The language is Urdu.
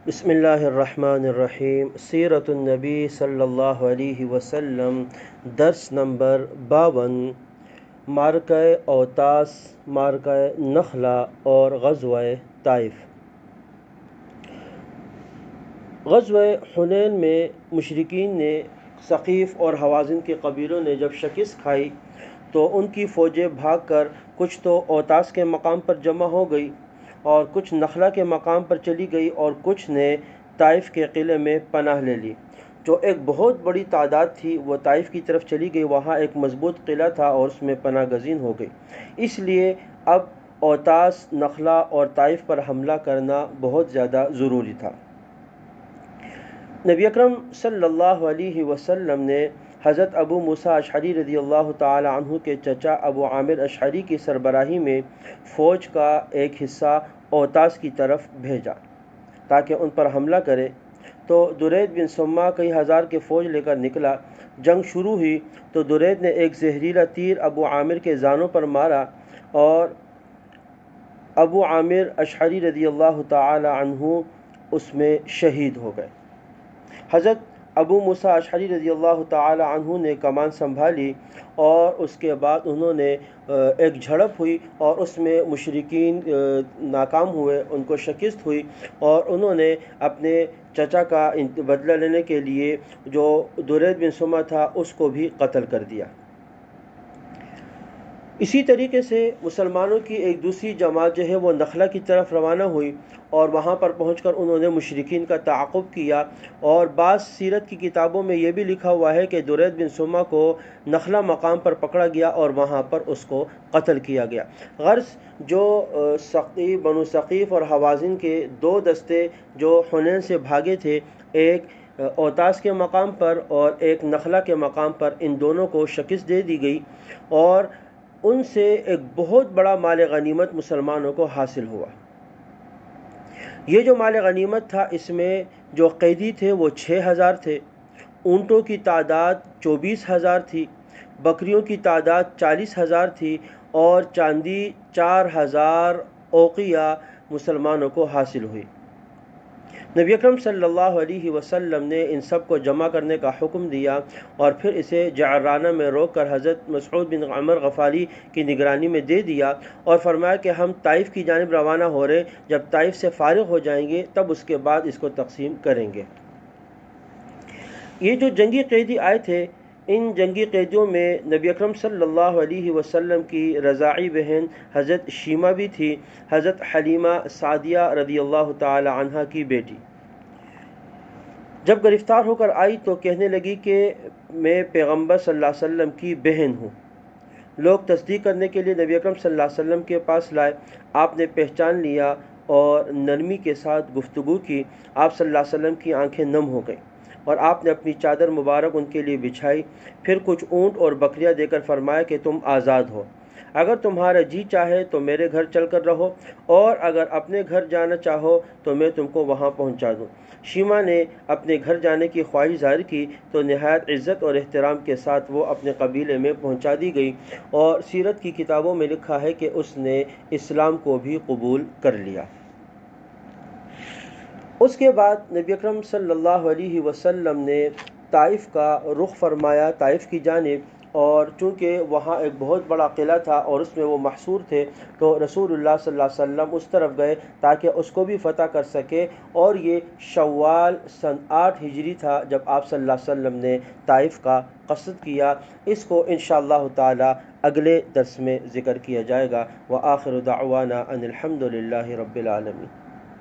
بسم اللہ الرحمن الرحیم، سیرت النبی صلی اللہ علیہ وسلم، درس نمبر 52، معرکہ اوتاس، معرکہ نخلا اور غزوہ طائف۔ غزوہ حنین میں مشرکین نے، ثقیف اور حوازن کے قبیلوں نے جب شکست کھائی تو ان کی فوجیں بھاگ کر کچھ تو اوتاس کے مقام پر جمع ہو گئی اور کچھ نخلا کے مقام پر چلی گئی اور کچھ نے طائف کے قلعے میں پناہ لے لی۔ جو ایک بہت بڑی تعداد تھی وہ طائف کی طرف چلی گئی، وہاں ایک مضبوط قلعہ تھا اور اس میں پناہ گزین ہو گئی۔ اس لیے اب اوتاس، نخلا اور طائف پر حملہ کرنا بہت زیادہ ضروری تھا۔ نبی اکرم صلی اللہ علیہ وسلم نے حضرت ابو موسیٰ اشعری رضی اللہ تعالی عنہ کے چچا ابو عامر اشعری کی سربراہی میں فوج کا ایک حصہ اوتاس کی طرف بھیجا تاکہ ان پر حملہ کرے۔ تو درید بن سما کئی ہزار کے فوج لے کر نکلا۔ جنگ شروع ہوئی تو درید نے ایک زہریلا تیر ابو عامر کے زانوں پر مارا اور ابو عامر اشعری رضی اللہ تعالی عنہ اس میں شہید ہو گئے۔ حضرت ابو موسیٰ اشعری رضی اللہ تعالی عنہ نے کمان سنبھالی اور اس کے بعد انہوں نے ایک جھڑپ ہوئی اور اس میں مشرکین ناکام ہوئے، ان کو شکست ہوئی اور انہوں نے اپنے چچا کا بدلہ لینے کے لیے جو درید بن سما تھا اس کو بھی قتل کر دیا۔ اسی طریقے سے مسلمانوں کی ایک دوسری جماعت جو ہے وہ نخلا کی طرف روانہ ہوئی اور وہاں پر پہنچ کر انہوں نے مشرکین کا تعاقب کیا، اور بعض سیرت کی کتابوں میں یہ بھی لکھا ہوا ہے کہ درید بن سما کو نخلا مقام پر پکڑا گیا اور وہاں پر اس کو قتل کیا گیا۔ غرض جو بنو ثقیف اور حوازن کے دو دستے جو حنین سے بھاگے تھے، ایک اوتاس کے مقام پر اور ایک نخلا کے مقام پر، ان دونوں کو شکست دے دی گئی اور ان سے ایک بہت بڑا مال غنیمت مسلمانوں کو حاصل ہوا۔ یہ جو مال غنیمت تھا اس میں جو قیدی تھے وہ 6000 تھے، اونٹوں کی تعداد 24000 تھی، بکریوں کی تعداد 40000 تھی اور چاندی 4000 اوقیہ مسلمانوں کو حاصل ہوئی۔ نبی اکرم صلی اللہ علیہ وسلم نے ان سب کو جمع کرنے کا حکم دیا اور پھر اسے جعرانہ میں روک کر حضرت مسعود بن عمر غفاری کی نگرانی میں دے دیا اور فرمایا کہ ہم طائف کی جانب روانہ ہو رہے، جب طائف سے فارغ ہو جائیں گے تب اس کے بعد اس کو تقسیم کریں گے۔ یہ جو جنگی قیدی آئے تھے، ان جنگی قیدیوں میں نبی اکرم صلی اللہ علیہ وسلم کی رضاعی بہن حضرت شیمہ بھی تھی، حضرت حلیمہ سعدیہ رضی اللہ تعالی عنہا کی بیٹی۔ جب گرفتار ہو کر آئی تو کہنے لگی کہ میں پیغمبر صلی اللہ علیہ وسلم کی بہن ہوں۔ لوگ تصدیق کرنے کے لیے نبی اکرم صلی اللہ علیہ وسلم کے پاس لائے، آپ نے پہچان لیا اور نرمی کے ساتھ گفتگو کی۔ آپ صلی اللہ علیہ وسلم کی آنکھیں نم ہو گئیں اور آپ نے اپنی چادر مبارک ان کے لیے بچھائی، پھر کچھ اونٹ اور بکریاں دے کر فرمایا کہ تم آزاد ہو، اگر تمہارا جی چاہے تو میرے گھر چل کر رہو اور اگر اپنے گھر جانا چاہو تو میں تم کو وہاں پہنچا دوں۔ شیمہ نے اپنے گھر جانے کی خواہش ظاہر کی تو نہایت عزت اور احترام کے ساتھ وہ اپنے قبیلے میں پہنچا دی گئی اور سیرت کی کتابوں میں لکھا ہے کہ اس نے اسلام کو بھی قبول کر لیا۔ اس کے بعد نبی اکرم صلی اللہ علیہ وسلم نے طائف کا رخ فرمایا، طائف کی جانب، اور چونکہ وہاں ایک بہت بڑا قلعہ تھا اور اس میں وہ محصور تھے تو رسول اللہ صلی اللہ علیہ وسلم اس طرف گئے تاکہ اس کو بھی فتح کر سکے، اور یہ شوال سن 8 ہجری تھا جب آپ صلی اللہ علیہ وسلم نے طائف کا قصد کیا۔ اس کو انشاءاللہ تعالی اگلے درس میں ذکر کیا جائے گا۔ وآخر دعوانا ان الحمد للہ رب العالمین۔